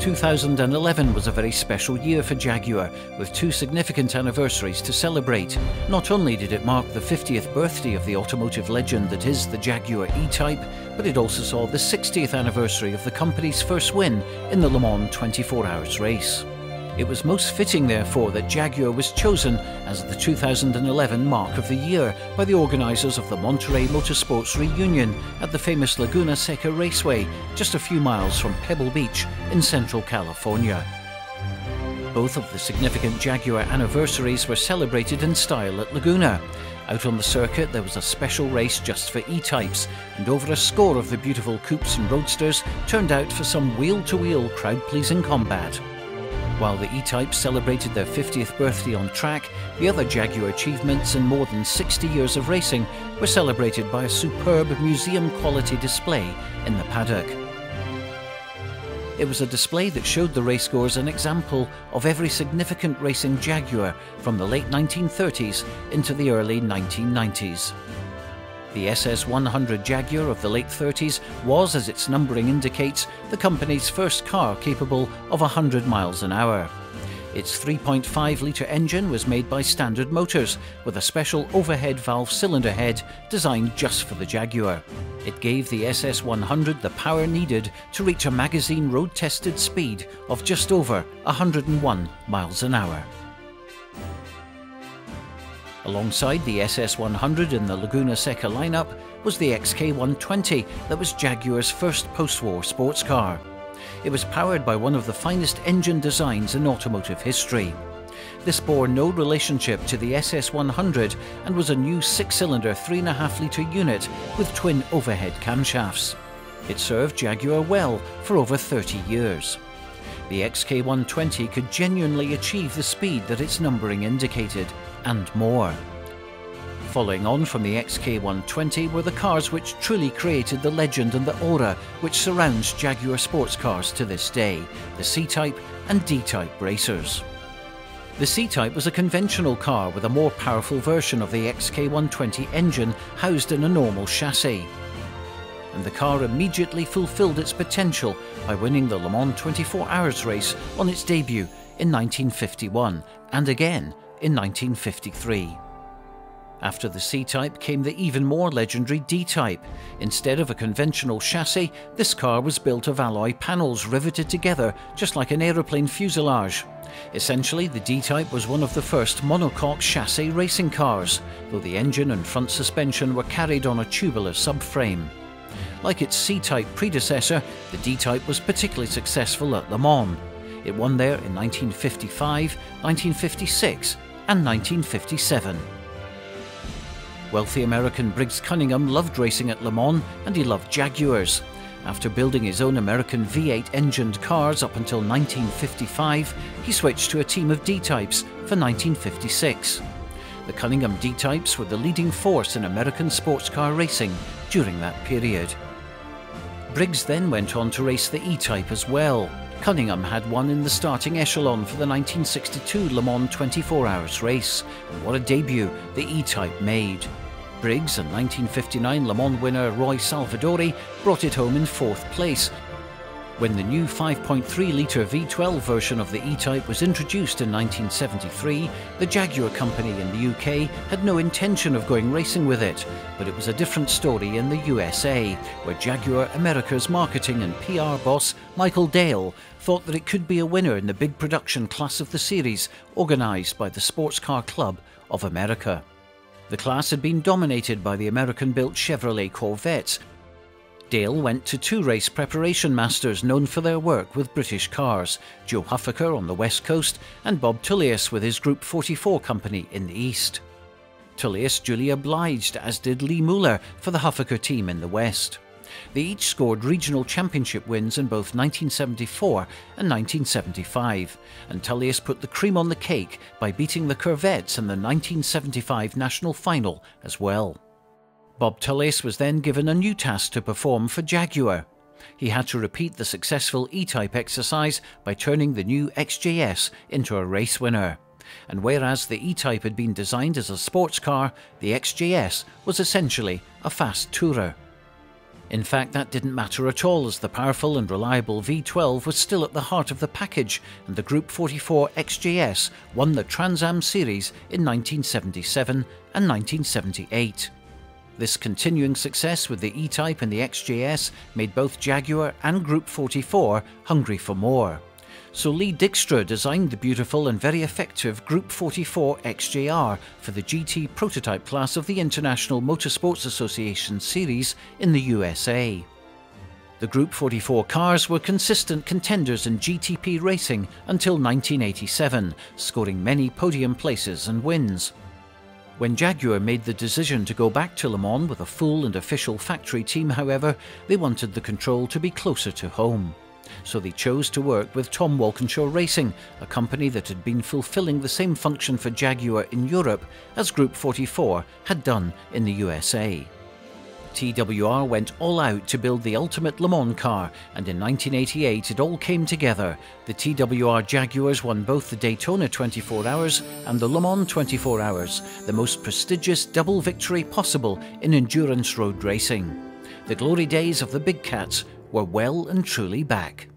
2011 was a very special year for Jaguar, with two significant anniversaries to celebrate. Not only did it mark the 50th birthday of the automotive legend that is the Jaguar E-Type, but it also saw the 60th anniversary of the company's first win in the Le Mans 24 Hours race. It was most fitting, therefore, that Jaguar was chosen as the 2011 Marque of the Year by the organisers of the Monterey Motorsports Reunion at the famous Laguna Seca Raceway, just a few miles from Pebble Beach in Central California. Both of the significant Jaguar anniversaries were celebrated in style at Laguna. Out on the circuit there was a special race just for E-Types, and over a score of the beautiful coupes and roadsters turned out for some wheel-to-wheel crowd-pleasing combat. While the E-Types celebrated their 50th birthday on track, the other Jaguar achievements in more than 60 years of racing were celebrated by a superb museum-quality display in the paddock. It was a display that showed the racegoers an example of every significant racing Jaguar from the late 1930s into the early 1990s. The SS100 Jaguar of the late 30s was, as its numbering indicates, the company's first car capable of 100 miles an hour. Its 3.5-litre engine was made by Standard Motors, with a special overhead valve cylinder head designed just for the Jaguar. It gave the SS100 the power needed to reach a magazine road-tested speed of just over 101 miles an hour. Alongside the SS100 in the Laguna Seca lineup was the XK120 that was Jaguar's first post-war sports car. It was powered by one of the finest engine designs in automotive history. This bore no relationship to the SS100 and was a new 6-cylinder 3.5-litre unit with twin overhead camshafts. It served Jaguar well for over 30 years. The XK120 could genuinely achieve the speed that its numbering indicated, and more. Following on from the XK120 were the cars which truly created the legend and the aura which surrounds Jaguar sports cars to this day, the C-Type and D-Type racers. The C-Type was a conventional car with a more powerful version of the XK120 engine housed in a normal chassis. And the car immediately fulfilled its potential by winning the Le Mans 24 Hours race on its debut in 1951 and again in 1953. After the C-Type came the even more legendary D-Type. Instead of a conventional chassis, this car was built of alloy panels riveted together just like an aeroplane fuselage. Essentially, the D-Type was one of the first monocoque chassis racing cars, though the engine and front suspension were carried on a tubular subframe. Like its C-Type predecessor, the D-Type was particularly successful at Le Mans. It won there in 1955, 1956 and 1957. Wealthy American Briggs Cunningham loved racing at Le Mans, and he loved Jaguars. After building his own American V8 engined cars up until 1955, he switched to a team of D-Types for 1956. The Cunningham D-Types were the leading force in American sports car racing during that period. Briggs then went on to race the E-Type as well. Cunningham had won in the starting echelon for the 1962 Le Mans 24 Hours race, and what a debut the E-Type made. Briggs and 1959 Le Mans winner Roy Salvadori brought it home in 4th place. When the new 5.3-litre V12 version of the E-Type was introduced in 1973, the Jaguar company in the UK had no intention of going racing with it, but it was a different story in the USA, where Jaguar America's marketing and PR boss Michael Dale thought that it could be a winner in the big production class of the series organised by the Sports Car Club of America. The class had been dominated by the American-built Chevrolet Corvettes. Dale went to 2 race preparation masters known for their work with British cars, Joe Huffaker on the west coast and Bob Tullius with his Group 44 company in the east. Tullius duly obliged, as did Lee Mueller for the Huffaker team in the west. They each scored regional championship wins in both 1974 and 1975, and Tullius put the cream on the cake by beating the Corvettes in the 1975 national final as well. Bob Tullius was then given a new task to perform for Jaguar. He had to repeat the successful E-Type exercise by turning the new XJS into a race winner. And whereas the E-Type had been designed as a sports car, the XJS was essentially a fast tourer. In fact, that didn't matter at all, as the powerful and reliable V12 was still at the heart of the package, and the Group 44 XJS won the Trans Am Series in 1977 and 1978. This continuing success with the E-Type and the XJS made both Jaguar and Group 44 hungry for more. So Lee Dykstra designed the beautiful and very effective Group 44 XJR for the GT prototype class of the International Motorsports Association Series in the USA. The Group 44 cars were consistent contenders in GTP racing until 1987, scoring many podium places and wins. When Jaguar made the decision to go back to Le Mans with a full and official factory team, however, they wanted the control to be closer to home. So they chose to work with Tom Walkinshaw Racing, a company that had been fulfilling the same function for Jaguar in Europe as Group 44 had done in the USA. TWR went all out to build the ultimate Le Mans car, and in 1988 it all came together. The TWR Jaguars won both the Daytona 24 Hours and the Le Mans 24 Hours, the most prestigious double victory possible in endurance road racing. The glory days of the Big Cats were well and truly back.